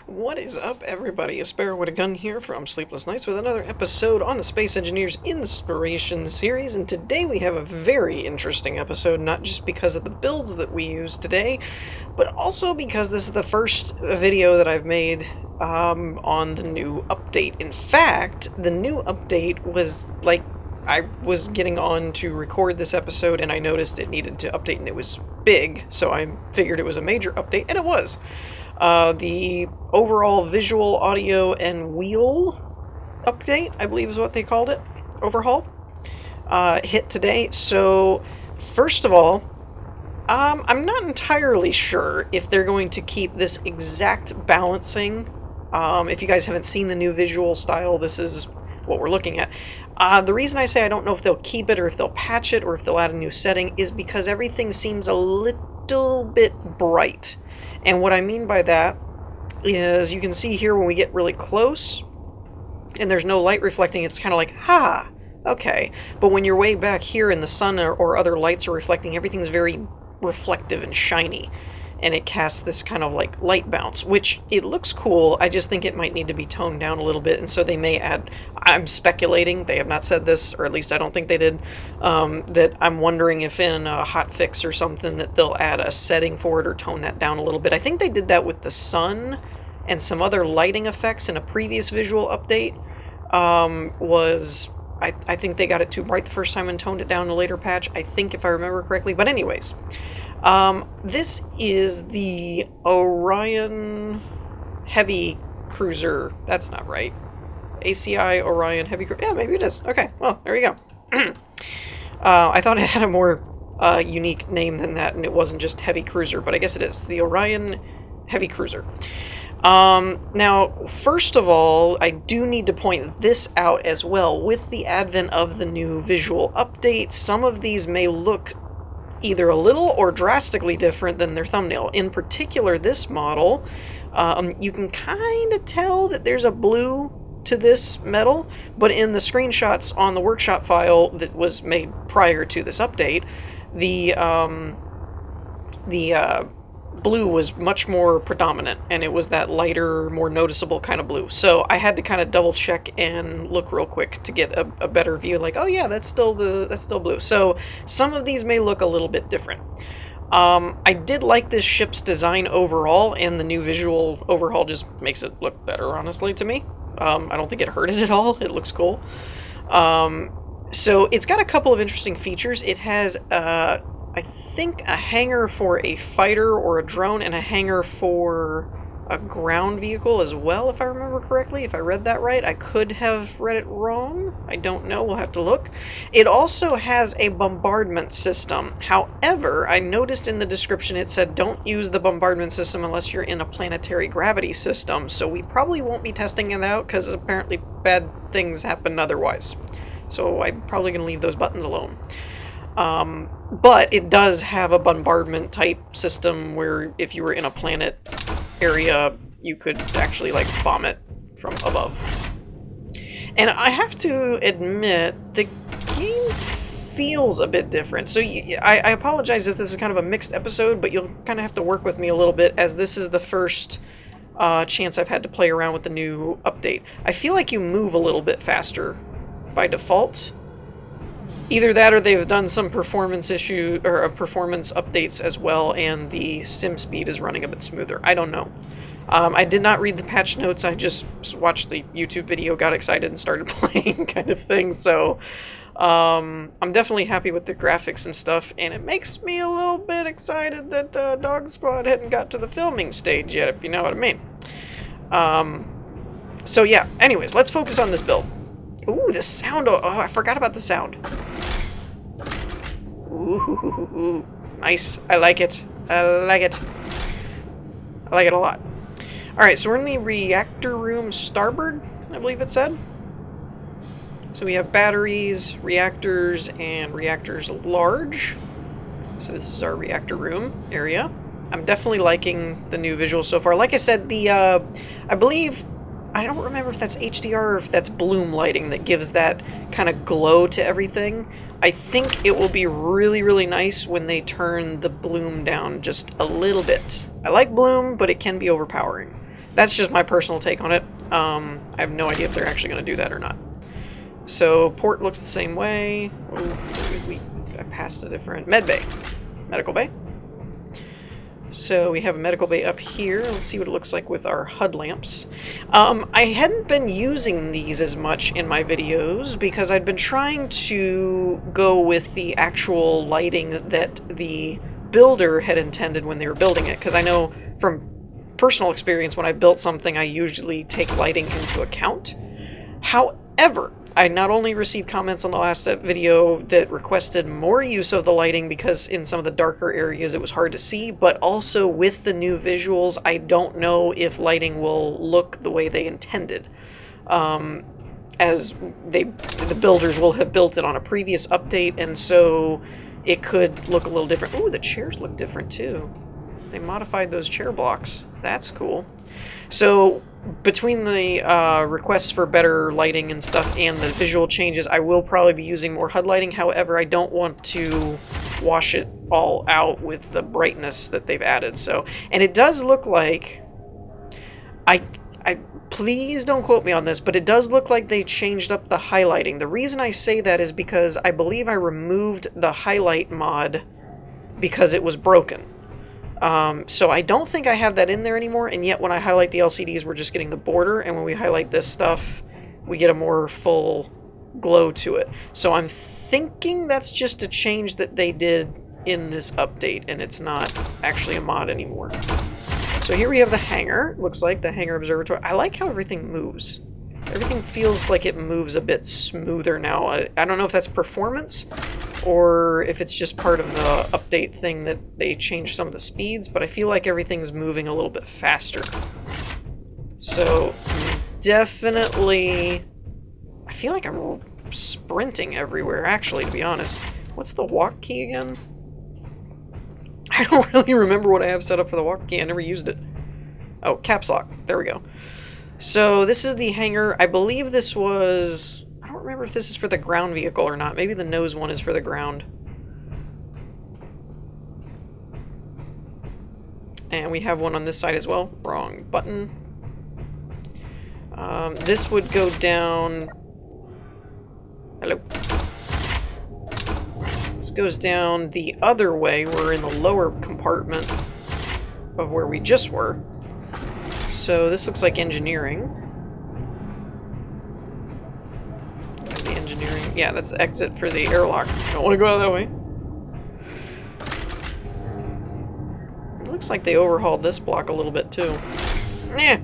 What is up, everybody? A Sparrow with a Gun here from Sleepless Nights with another episode on the Space Engineers Inspiration series, and today we have a very interesting episode, not just because of the builds that we use today, but also because this is the first video that I've made on the new update. In fact, the new update was like, I was getting on to record this episode and I noticed it needed to update and it was big, so I figured it was a major update, and it was. The overall visual, audio, and wheel update, I believe is what they called it, overhaul, hit today. So, first of all, I'm not entirely sure if they're going to keep this exact balancing. If you guys haven't seen the new visual style, this is what we're looking at. The reason I say I don't know if they'll keep it or if they'll patch it or if they'll add a new setting is because everything seems a little bit bright. And what I mean by that is you can see here when we get really close and there's no light reflecting, it's kind of like, okay. But when you're way back here and the sun or other lights are reflecting, everything's very reflective and shiny. And it casts this kind of like light bounce, which it looks cool. I just think it might need to be toned down a little bit. And so they may add, I'm speculating, they have not said this, or at least I don't think they did, that I'm wondering if in a hotfix or something that they'll add a setting for it or tone that down a little bit. I think they did that with the sun and some other lighting effects in a previous visual update. I think they got it too bright the first time and toned it down in a later patch, I think, if I remember correctly. But anyways, this is the Orion Heavy Cruiser. That's not right. ACI Orion Heavy Cruiser. Yeah, maybe it is. Okay, well, there you go. I thought it had a more unique name than that, and it wasn't just Heavy Cruiser, but I guess it is. The Orion Heavy Cruiser. Now, first of all, I do need to point this out as well. With the advent of the new visual update, some of these may look either a little or drastically different than their thumbnail. In particular, this model, you can kind of tell that there's a blue to this metal, but in the screenshots on the workshop file that was made prior to this update, the blue was much more predominant, and it was that lighter, more noticeable kind of blue. So I had to kind of double check and look real quick to get a better view, like, oh yeah, that's still blue. So some of these may look a little bit different. I did like this ship's design overall, and the new visual overhaul just makes it look better, honestly, to me. I don't think it hurt it at all. It looks cool. So it's got a couple of interesting features. It has I think a hangar for a fighter or a drone, and a hangar for a ground vehicle as well, if I remember correctly. If I read that right, I could have read it wrong. I don't know. We'll have to look. It also has a bombardment system. However, I noticed in the description it said don't use the bombardment system unless you're in a planetary gravity system. So we probably won't be testing it out because apparently bad things happen otherwise. So I'm probably going to leave those buttons alone. But it does have a bombardment type system where if you were in a planet area, you could actually like bomb it from above. And I have to admit, the game feels a bit different. So I apologize if this is kind of a mixed episode, but you'll kind of have to work with me a little bit, as this is the first chance I've had to play around with the new update. I feel like you move a little bit faster by default. Either that or they've done some performance issue or performance updates as well, and the sim speed is running a bit smoother. I don't know. I did not read the patch notes. I just watched the YouTube video, got excited, and started playing kind of thing. So I'm definitely happy with the graphics and stuff, and it makes me a little bit excited that Dog Squad hadn't got to the filming stage yet, if you know what I mean. So yeah, anyways, let's focus on this build. Ooh, the sound. Oh, I forgot about the sound. Ooh, nice. I like it. I like it. I like it a lot. Alright, so we're in the reactor room starboard, I believe it said. So we have batteries, reactors, and reactors large. So this is our reactor room area. I'm definitely liking the new visual so far. Like I said, I believe, I don't remember if that's HDR or if that's bloom lighting that gives that kind of glow to everything. I think it will be really, really nice when they turn the bloom down just a little bit. I like bloom, but it can be overpowering. That's just my personal take on it. I have no idea if they're actually going to do that or not. So port looks the same way. Ooh, I passed a different med bay, medical bay. So we have a medical bay up here. Let's see what it looks like with our HUD lamps. I hadn't been using these as much in my videos because I'd been trying to go with the actual lighting that the builder had intended when they were building it. Because I know from personal experience, when I built something, I usually take lighting into account. However, I not only received comments on the last video that requested more use of the lighting because in some of the darker areas it was hard to see, but also with the new visuals, I don't know if lighting will look the way they intended. As the builders will have built it on a previous update, and so it could look a little different. Ooh, the chairs look different too. They modified those chair blocks. That's cool. So between the requests for better lighting and stuff and the visual changes, I will probably be using more HUD lighting. However, I don't want to wash it all out with the brightness that they've added. So, and it does look like, I please don't quote me on this, but it does look like they changed up the highlighting. The reason I say that is because I believe I removed the highlight mod because it was broken. So I don't think I have that in there anymore, and yet when I highlight the LCDs, we're just getting the border, and when we highlight this stuff, we get a more full glow to it. So I'm thinking that's just a change that they did in this update, and it's not actually a mod anymore. So here we have the hangar. Looks like the hangar observatory. I like how everything moves. Everything feels like it moves a bit smoother now. I don't know if that's performance, or if it's just part of the update thing that they changed some of the speeds, but I feel like everything's moving a little bit faster. So, definitely, I feel like I'm sprinting everywhere, actually, to be honest. What's the walk key again? I don't really remember what I have set up for the walk key. I never used it. Oh, caps lock. There we go. So, this is the hangar. I believe this was... I don't remember if this is for the ground vehicle or not. Maybe the nose one is for the ground. And we have one on this side as well. Wrong button. This would go down... Hello. This goes down the other way. We're in the lower compartment of where we just were. So this looks like engineering. Engineering. Yeah, that's exit for the airlock. Don't want to go out that way. It looks like they overhauled this block a little bit too. Eh.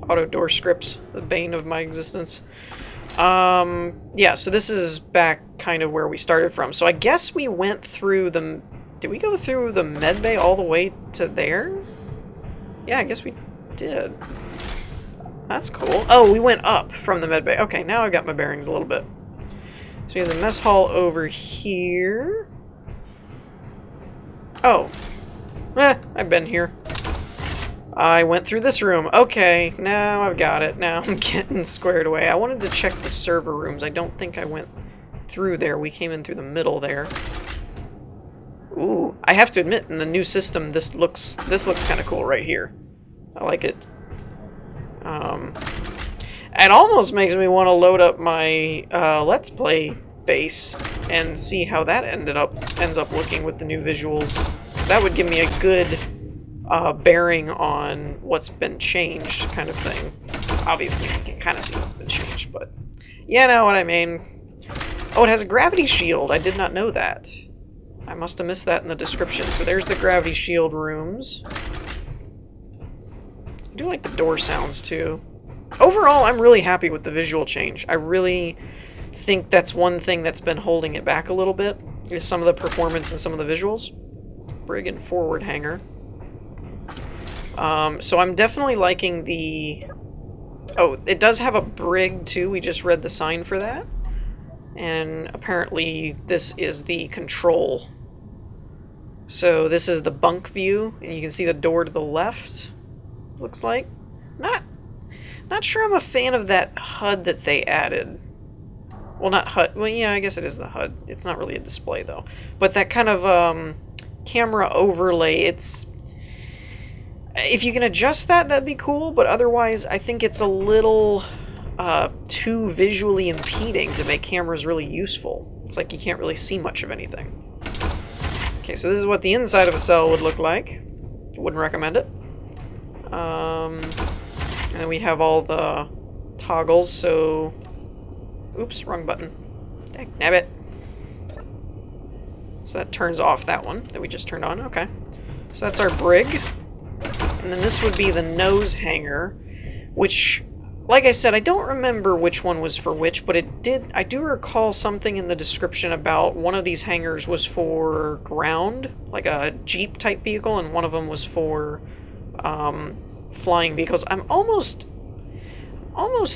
Auto door scripts, the bane of my existence. Yeah, so this is back kind of where we started from. So I guess we went through the... Did we go through the med bay all the way to there? Yeah, I guess we did. That's cool. Oh, we went up from the med bay. Okay, now I've got my bearings a little bit. So we have the mess hall over here. Oh. I've been here. I went through this room. Okay, now I've got it. Now I'm getting squared away. I wanted to check the server rooms. I don't think I went through there. We came in through the middle there. Ooh, I have to admit, in the new system, this looks kind of cool right here. I like it. It almost makes me want to load up my Let's Play base and see how that ends up looking with the new visuals. So that would give me a good bearing on what's been changed, kind of thing. Obviously, you can kind of see what's been changed, but you know what I mean. Oh, it has a gravity shield. I did not know that. I must have missed that in the description. So there's the gravity shield rooms. I do like the door sounds, too. Overall, I'm really happy with the visual change. I really think that's one thing that's been holding it back a little bit, is some of the performance and some of the visuals. Brig and forward hangar. So I'm definitely liking the... Oh, it does have a brig, too. We just read the sign for that. And apparently this is the control. So this is the bunk view, and you can see the door to the left, looks like. Not sure I'm a fan of that HUD that they added. Well, not HUD. Well, yeah, I guess it is the HUD. It's not really a display, though. But that kind of camera overlay, it's... If you can adjust that, that'd be cool, but otherwise I think it's a little too visually impeding to make cameras really useful. It's like you can't really see much of anything. Okay, so this is what the inside of a cell would look like. Wouldn't recommend it. And then we have all the toggles, so... Oops, wrong button. Dagnabbit. So that turns off that one that we just turned on. Okay. So that's our brig. And then this would be the nose hanger, which, like I said, I don't remember which one was for which, but I do recall something in the description about one of these hangars was for ground, like a Jeep type vehicle, and one of them was for flying vehicles. I'm almost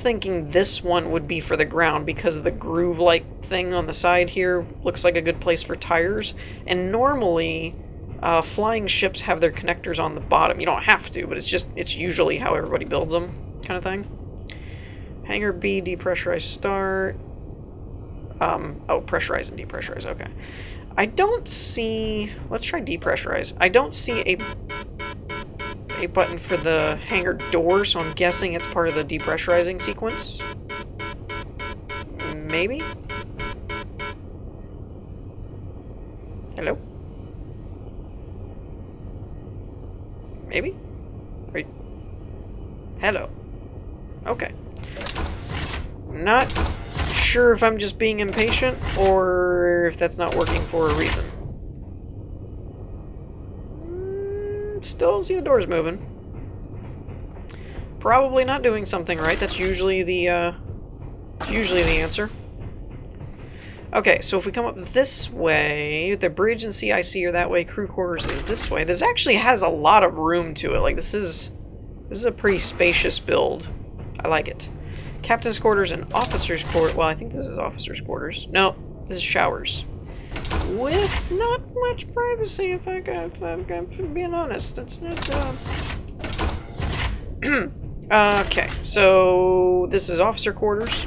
thinking this one would be for the ground because of the groove-like thing on the side here. Looks like a good place for tires. And normally, flying ships have their connectors on the bottom. You don't have to, but it's usually how everybody builds them, kind of thing. Hangar B, depressurize start. Oh, pressurize and depressurize, okay. I don't see... Let's try depressurize. I don't see a button for the hangar door, so I'm guessing it's part of the depressurizing sequence. Maybe? Hello? Maybe? Wait. Hello. Okay. Not sure if I'm just being impatient or if that's not working for a reason. Still don't see the doors moving. Probably not doing something right. That's usually the answer. Okay, so if we come up this way, the bridge and CIC are that way, crew quarters is this way. This actually has a lot of room to it. Like, this is a pretty spacious build. I like it. Captain's quarters and officer's quarters. Well, I think this is officer's quarters. No, this is showers. With not much privacy, if I'm being honest. It's not, okay, so this is officer quarters.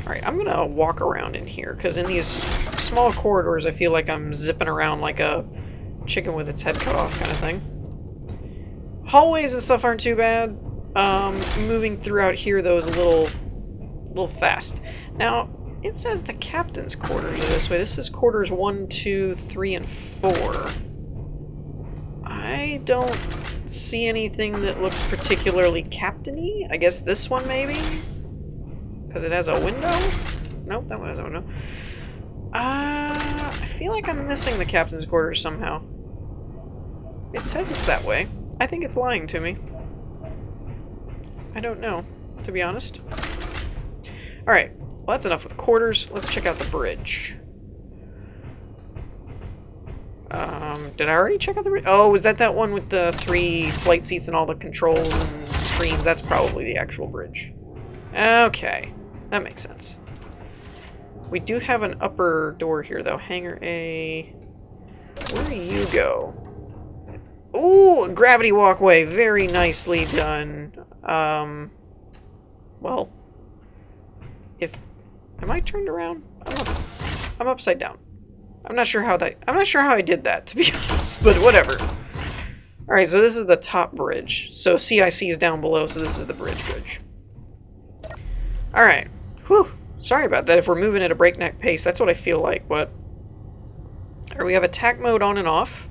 Alright, I'm gonna walk around in here, because in these small corridors, I feel like I'm zipping around like a chicken with its head cut off kind of thing. Hallways and stuff aren't too bad. Moving throughout here, though, is a little fast. Now, it says the captain's quarters are this way. This is quarters 1, 2, 3, and 4. I don't see anything that looks particularly captain-y. I guess this one, maybe? Because it has a window? Nope, that one has a window. I feel like I'm missing the captain's quarters somehow. It says it's that way. I think it's lying to me. I don't know, to be honest. Alright, well that's enough with quarters. Let's check out the bridge. Did I already check out the bridge? Oh, was that one with the 3 flight seats and all the controls and screens? That's probably the actual bridge. Okay, that makes sense. We do have an upper door here, though. Hangar A. Where do you go? Ooh, a gravity walkway. Very nicely done. Well, am I turned around? I'm upside down. I'm not sure how I did that, to be honest, but whatever. Alright, so this is the top bridge. So CIC is down below, so this is the bridge. Alright. Whew. Sorry about that if we're moving at a breakneck pace. That's what I feel like, but... Alright, we have attack mode on and off.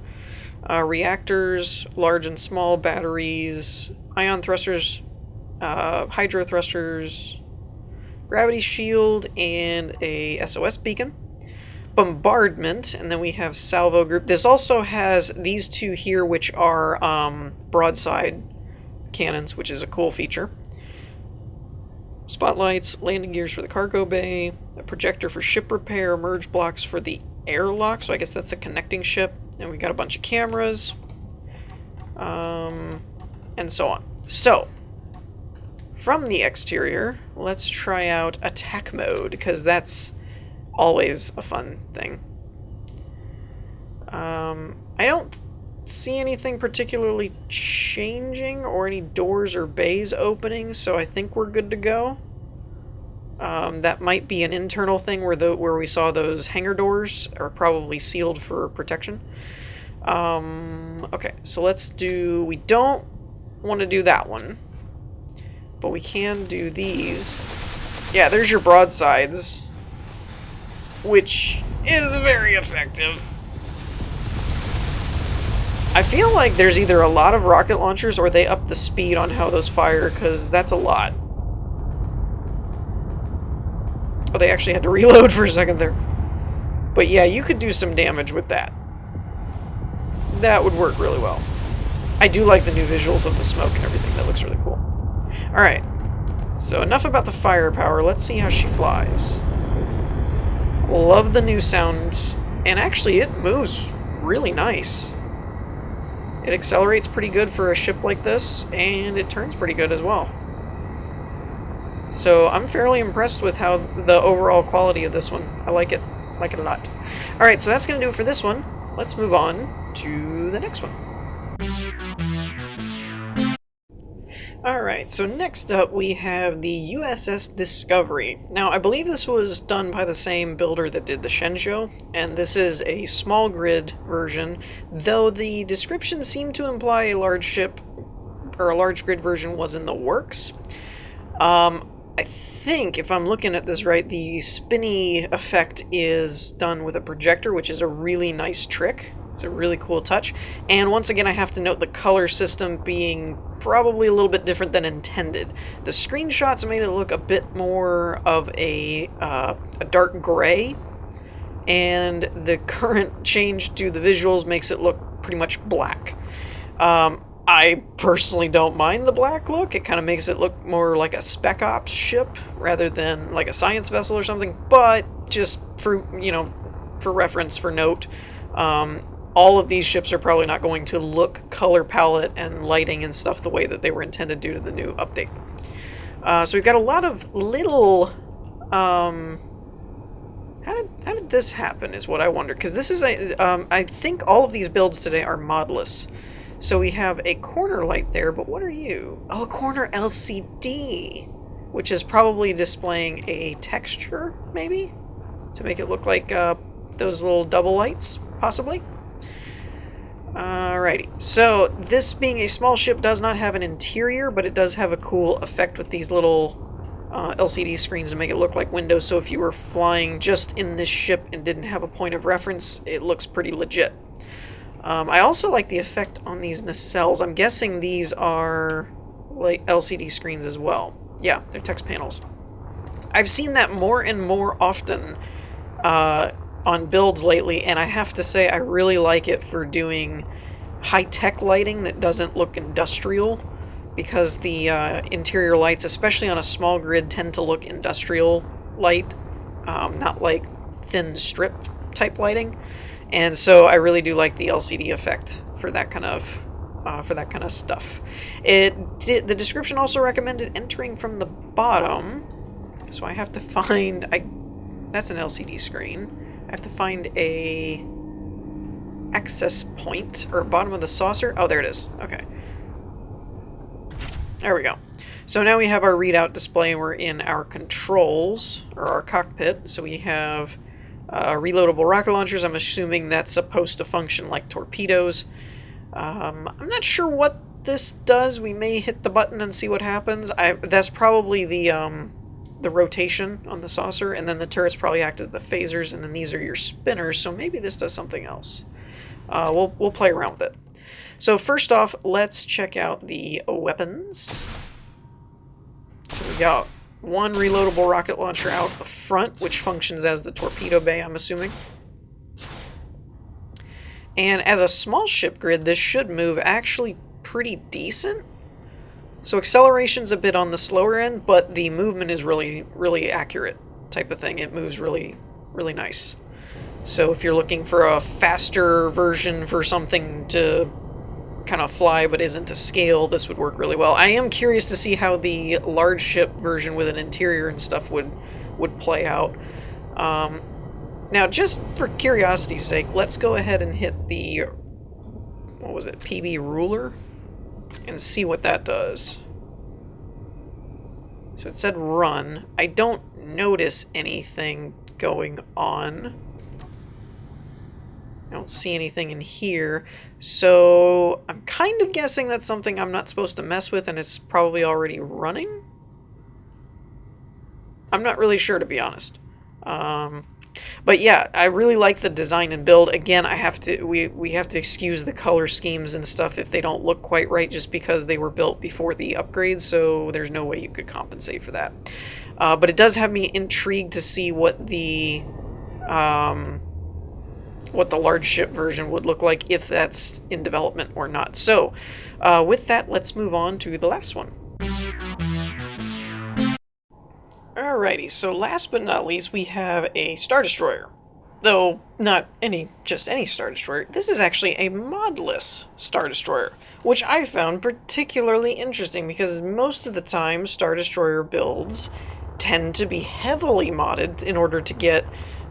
Reactors, large and small, batteries, ion thrusters, hydro thrusters, gravity shield, and a SOS beacon. Bombardment, and then we have salvo group. This also has these two here, which are broadside cannons, which is a cool feature. Spotlights, landing gears for the cargo bay, a projector for ship repair, merge blocks for the airlock, so I guess that's a connecting ship, and we got a bunch of cameras, and so on. So, from the exterior, let's try out attack mode, because that's always a fun thing. I don't see anything particularly changing or any doors or bays opening, so I think we're good to go. That might be an internal thing where we saw those hangar doors are probably sealed for protection. Okay, so let's do... We don't want to do that one. But we can do these. Yeah, there's your broadsides. Which is very effective. I feel like there's either a lot of rocket launchers or they up the speed on how those fire, because that's a lot. Oh, they actually had to reload for a second there. But yeah, you could do some damage with that. That would work really well. I do like the new visuals of the smoke and everything. That looks really cool. Alright. So enough about the firepower. Let's see how she flies. Love the new sound. And actually, it moves really nice. It accelerates pretty good for a ship like this, and it turns pretty good as well. So I'm fairly impressed with how the overall quality of this one. I like it. Like it a lot. Alright, so that's going to do it for this one. Let's move on to the next one. Alright, so next up we have the U.S.S. Discovery. Now, I believe this was done by the same builder that did the Shenzhou, and this is a small grid version, though the description seemed to imply a large ship, or a large grid version was in the works. I think, if I'm looking at this right, the spinny effect is done with a projector, which is a really nice trick. It's a really cool touch. And once again, I have to note the color system being probably a little bit different than intended. The screenshots made it look a bit more of a dark gray, and the current change to the visuals makes it look pretty much black. I personally don't mind the black look. It kind of makes it look more like a Spec Ops ship rather than like a science vessel or something, but just for, you know, for reference, for note, all of these ships are probably not going to look color palette and lighting and stuff the way that they were intended due to the new update. So we've got a lot of little... How did this happen is what I wonder, because this is a... I think all of these builds today are modless. So we have a corner light there, but what are you? Oh, a corner LCD, which is probably displaying a texture, maybe? To make it look like those little double lights, possibly? Alrighty, so this being a small ship does not have an interior, but it does have a cool effect with these little LCD screens to make it look like windows, so if you were flying just in this ship and didn't have a point of reference, it looks pretty legit. I also like the effect on these nacelles. I'm guessing these are like LCD screens as well. Yeah, they're text panels. I've seen that more and more often on builds lately, and I have to say I really like it for doing high-tech lighting that doesn't look industrial, because the interior lights, especially on a small grid, tend to look industrial light, not like thin strip type lighting. And so I really do like the LCD effect for that kind of stuff. The description also recommended entering from the bottom, so I have to find... that's an LCD screen. I have to find a access point, or bottom of the saucer. Oh, there it is. Okay. There we go. So now we have our readout display, and we're in our controls, or our cockpit. So we have reloadable rocket launchers. I'm assuming that's supposed to function like torpedoes. I'm not sure what this does. We may hit the button and see what happens. That's probably the rotation on the saucer, and then the turrets probably act as the phasers, and then these are your spinners, so maybe this does something else. We'll play around with it. So first off, let's check out the weapons. So we got one reloadable rocket launcher out the front, which functions as the torpedo bay, I'm assuming. And as a small ship grid, this should move actually pretty decent. So acceleration's a bit on the slower end, but the movement is really, really accurate type of thing. It moves really, really nice. So if you're looking for a faster version for something to kind of fly but isn't to scale, this would work really well. I am curious to see how the large ship version with an interior and stuff would play out. Now, just for curiosity's sake, let's go ahead and hit the, what was it, PB ruler, and see what that does. So it said run. I don't notice anything going on. I don't see anything in here, so I'm kind of guessing that's something I'm not supposed to mess with, and it's probably already running? I'm not really sure, to be honest. But yeah, I really like the design and build. Again, we have to excuse the color schemes and stuff if they don't look quite right, just because they were built before the upgrade, so there's no way you could compensate for that. But it does have me intrigued to see what the large ship version would look like, if that's in development or not. So, with that, let's move on to the last one. Alrighty, so last but not least, we have a Star Destroyer. Though, not just any Star Destroyer. This is actually a modless Star Destroyer, which I found particularly interesting because most of the time Star Destroyer builds tend to be heavily modded in order to get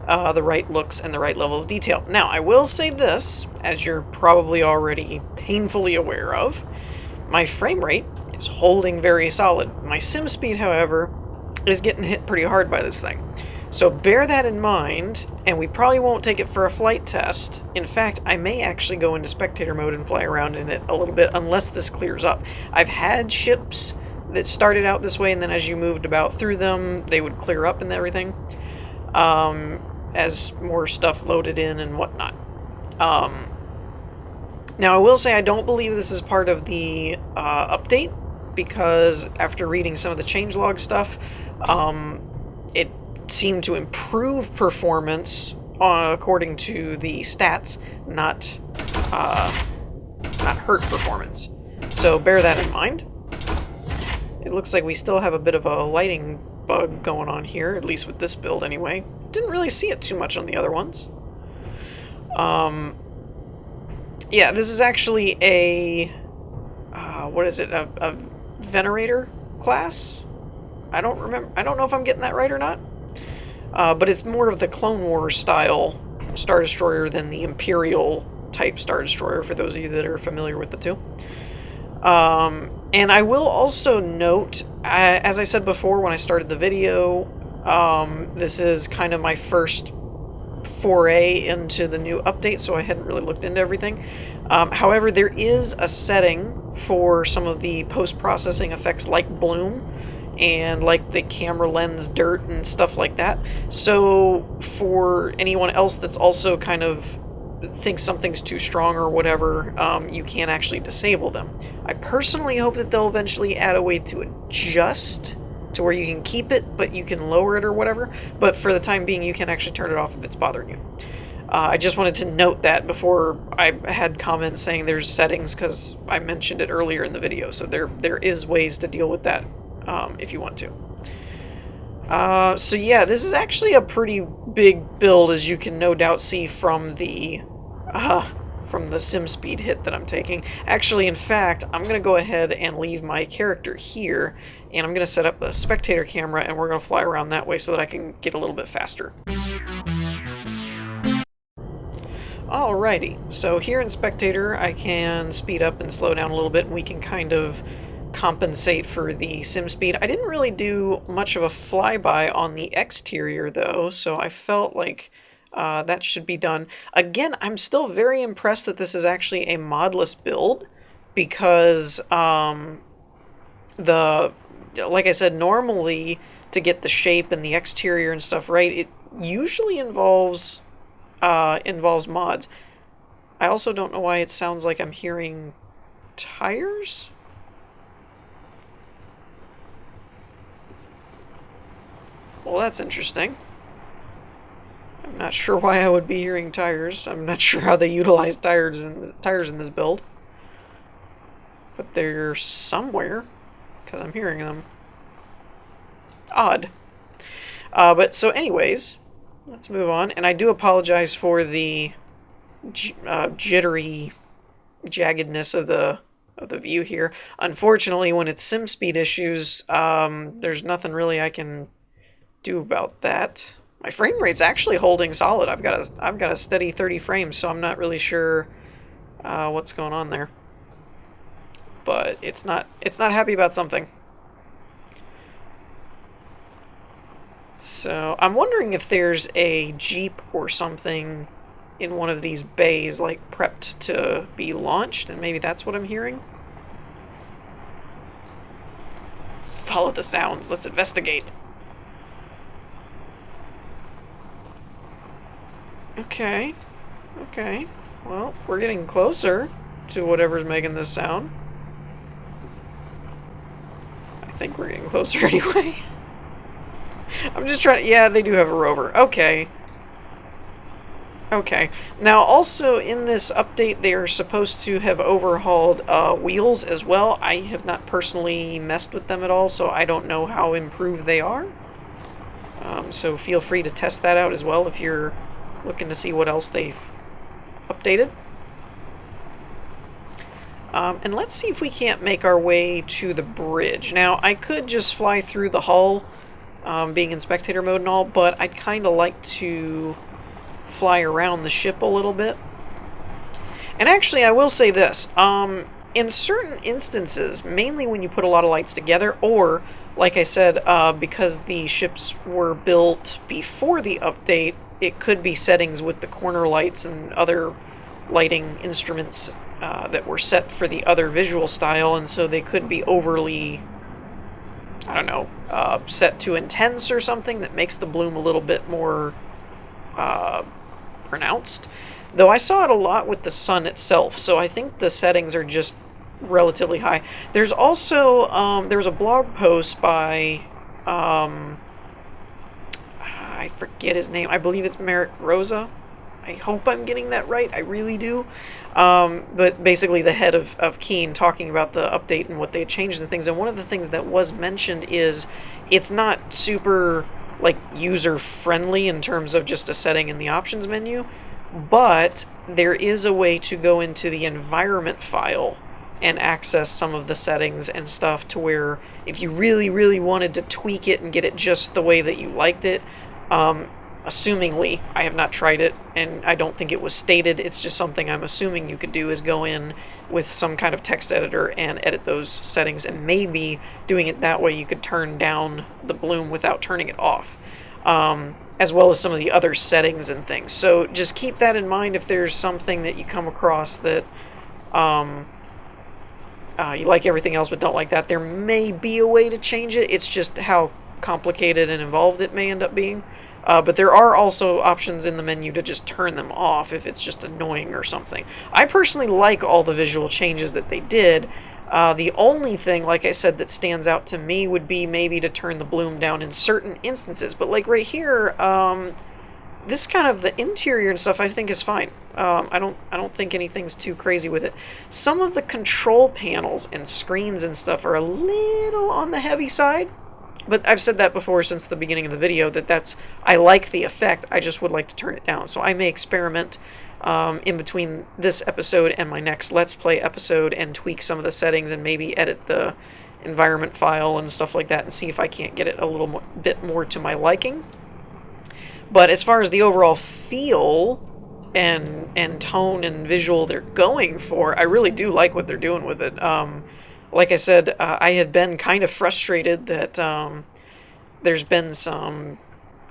the right looks and the right level of detail. Now, I will say this, as you're probably already painfully aware of, my frame rate is holding very solid. My sim speed, however, is getting hit pretty hard by this thing. So bear that in mind, and we probably won't take it for a flight test. In fact, I may actually go into spectator mode and fly around in it a little bit, unless this clears up. I've had ships that started out this way, and then as you moved about through them, they would clear up and everything, as more stuff loaded in and whatnot. Now, I will say I don't believe this is part of the update, because after reading some of the changelog stuff, it seemed to improve performance according to the stats, not hurt performance. So bear that in mind. It looks like we still have a bit of a lighting bug going on here, at least with this build anyway. Didn't really see it too much on the other ones. Yeah, this is actually a what is it? A Venerator class? I don't know if I'm getting that right or not. But it's more of the Clone Wars style Star Destroyer than the Imperial type Star Destroyer, for those of you that are familiar with the two. And I will also note, as I said before when I started the video, this is kind of my first foray into the new update, so I hadn't really looked into everything. However, there is a setting for some of the post-processing effects like bloom and like the camera lens dirt and stuff like that. So for anyone else that's also kind of thinks something's too strong or whatever, you can actually disable them. I personally hope that they'll eventually add a way to adjust to where you can keep it, but you can lower it or whatever. But for the time being, you can actually turn it off if it's bothering you. I just wanted to note that before I had comments saying there's settings, because I mentioned it earlier in the video. So there is ways to deal with that if you want to. So yeah, this is actually a pretty big build, as you can no doubt see from the sim speed hit that I'm taking. Actually, in fact, I'm going to go ahead and leave my character here, and I'm going to set up the spectator camera, and we're going to fly around that way so that I can get a little bit faster. Alrighty, so here in spectator, I can speed up and slow down a little bit, and we can kind of compensate for the sim speed. I didn't really do much of a flyby on the exterior though, so I felt like that should be done. Again, I'm still very impressed that this is actually a modless build, because like I said, normally to get the shape and the exterior and stuff right, it usually involves mods. I also don't know why it sounds like I'm hearing tires. Well, that's interesting. I'm not sure why I would be hearing tires. I'm not sure how they utilize tires in this build. But they're somewhere, because I'm hearing them. Odd. But so anyways, let's move on. And I do apologize for the jittery jaggedness of the view here. Unfortunately, when it's sim speed issues, there's nothing really I can do about that. My frame rate's actually holding solid. I've got a steady 30 frames, so I'm not really sure what's going on there. But it's not happy about something. So I'm wondering if there's a Jeep or something in one of these bays, like prepped to be launched, and maybe that's what I'm hearing. Let's follow the sounds. Let's investigate. Okay. Okay. Well, we're getting closer to whatever's making this sound. I think we're getting closer anyway. I'm just trying... Yeah, they do have a rover. Okay. Okay. Now, also in this update, they are supposed to have overhauled wheels as well. I have not personally messed with them at all, so I don't know how improved they are. So feel free to test that out as well if you're looking to see what else they've updated. And let's see if we can't make our way to the bridge. Now, I could just fly through the hull, being in spectator mode and all, but I'd kind of like to fly around the ship a little bit. And actually, I will say this. In certain instances, mainly when you put a lot of lights together, or, like I said, because the ships were built before the update, it could be settings with the corner lights and other lighting instruments that were set for the other visual style, and so they could be overly, I don't know, set to intense or something that makes the bloom a little bit more pronounced. Though I saw it a lot with the sun itself, so I think the settings are just relatively high. There's also, there was a blog post by, I forget his name, I believe it's Merrick Rosa. I hope I'm getting that right, I really do. But basically the head of Keen talking about the update and what they had changed and things, and one of the things that was mentioned is it's not super like user-friendly in terms of just a setting in the options menu, but there is a way to go into the environment file and access some of the settings and stuff to where if you really, really wanted to tweak it and get it just the way that you liked it, assumingly, I have not tried it, and I don't think it was stated, it's just something I'm assuming you could do is go in with some kind of text editor and edit those settings, and maybe doing it that way you could turn down the bloom without turning it off, as well as some of the other settings and things. So just keep that in mind if there's something that you come across that you like everything else but don't like that. There may be a way to change it, it's just how complicated and involved it may end up being. But there are also options in the menu to just turn them off if it's just annoying or something. I personally like all the visual changes that they did. The only thing, like I said, that stands out to me would be maybe to turn the bloom down in certain instances. But like right here, this kind of the interior and stuff I think is fine. I don't think anything's too crazy with it. Some of the control panels and screens and stuff are a little on the heavy side. But I've said that before since the beginning of the video, I like the effect, I just would like to turn it down. So I may experiment in between this episode and my next Let's Play episode and tweak some of the settings and maybe edit the environment file and stuff like that and see if I can't get it a little bit more to my liking. But as far as the overall feel and tone and visual they're going for, I really do like what they're doing with it. Like I said, I had been kind of frustrated that there's been some...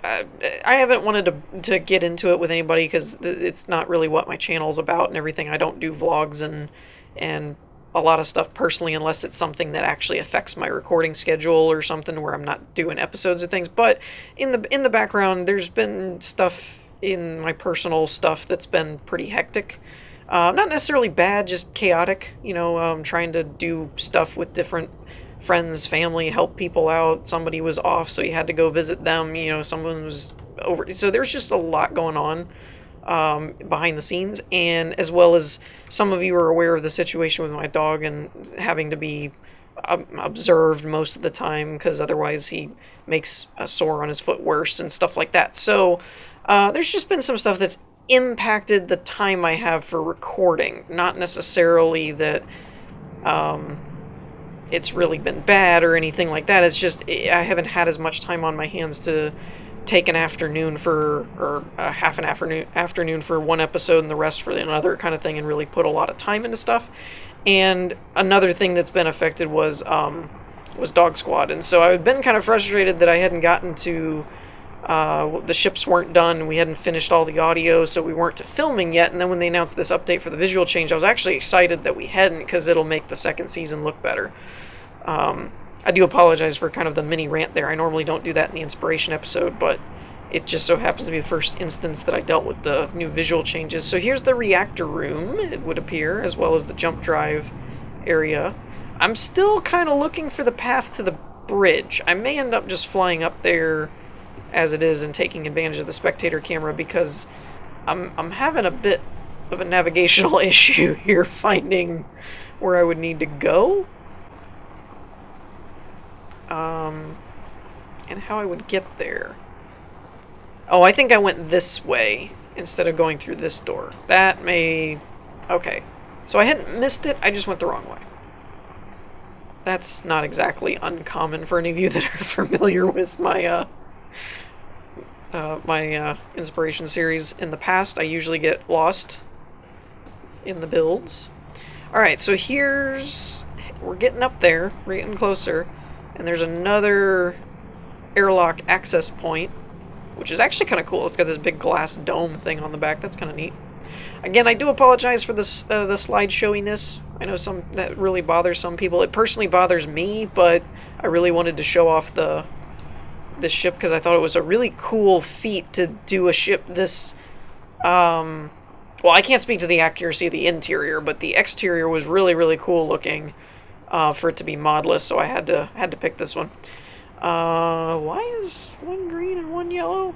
I haven't wanted to get into it with anybody because it's not really what my channel's about and everything. I don't do vlogs and a lot of stuff personally unless it's something that actually affects my recording schedule or something where I'm not doing episodes and things. But in the background, there's been stuff in my personal stuff that's been pretty hectic. Not necessarily bad, just chaotic, you know, trying to do stuff with different friends, family, help people out. Somebody was off, so you had to go visit them, you know, someone was over. So there's just a lot going on behind the scenes, and as well as some of you are aware of the situation with my dog and having to be observed most of the time because otherwise he makes a sore on his foot worse and stuff like that. So there's just been some stuff that's impacted the time I have for recording. Not necessarily that it's really been bad or anything like that. It's just I haven't had as much time on my hands to take an afternoon or a half an afternoon for one episode and the rest for another kind of thing and really put a lot of time into stuff. And another thing that's been affected was Dog Squad. And so I've been kind of frustrated that I hadn't gotten to The ships weren't done. We hadn't finished all the audio, so we weren't to filming yet. And then when they announced this update for the visual change, I was actually excited that we hadn't, because it'll make the second season look better. I do apologize for kind of the mini rant there. I normally don't do that in the inspiration episode, but it just so happens to be the first instance that I dealt with the new visual changes. So here's the reactor room, it would appear, as well as the jump drive area. I'm still kind of looking for the path to the bridge. I may end up just flying up there as it is and taking advantage of the spectator camera, because I'm having a bit of a navigational issue here finding where I would need to go. And how I would get there. Oh, I think I went this way instead of going through this door. That may... Okay. So I hadn't missed it, I just went the wrong way. That's not exactly uncommon for any of you that are familiar with my, inspiration series in the past. I usually get lost in the builds. Alright, so here's... We're getting up there, we're getting closer, and there's another airlock access point, which is actually kind of cool. It's got this big glass dome thing on the back. That's kind of neat. Again, I do apologize for this, the slide showiness. I know that really bothers some people. It personally bothers me, but I really wanted to show off the ship because I thought it was a really cool feat to do a ship this... well, I can't speak to the accuracy of the interior, but the exterior was really, really cool looking for it to be modless, so I had to pick this one. Why is one green and one yellow?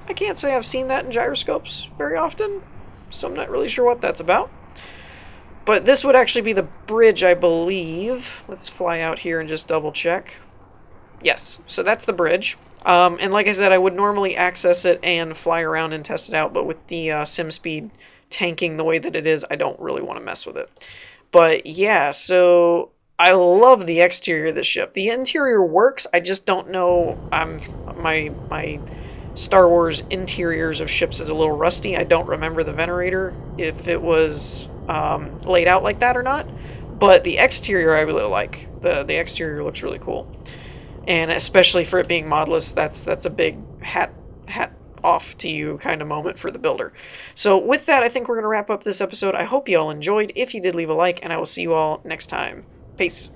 I can't say I've seen that in gyroscopes very often, so I'm not really sure what that's about. But this would actually be the bridge, I believe. Let's fly out here and just double check. Yes, so that's the bridge. And like I said, I would normally access it and fly around and test it out, but with the sim speed tanking the way that it is, I don't really want to mess with it. But yeah, so... I love the exterior of the ship. The interior works, I just don't know. My Star Wars interiors of ships is a little rusty. I don't remember the Venerator, if it was laid out like that or not. But the exterior I really like. The exterior looks really cool. And especially for it being modless, that's a big hat off to you kind of moment for the builder. So with that, I think we're going to wrap up this episode. I hope you all enjoyed. If you did, leave a like, and I will see you all next time. Peace.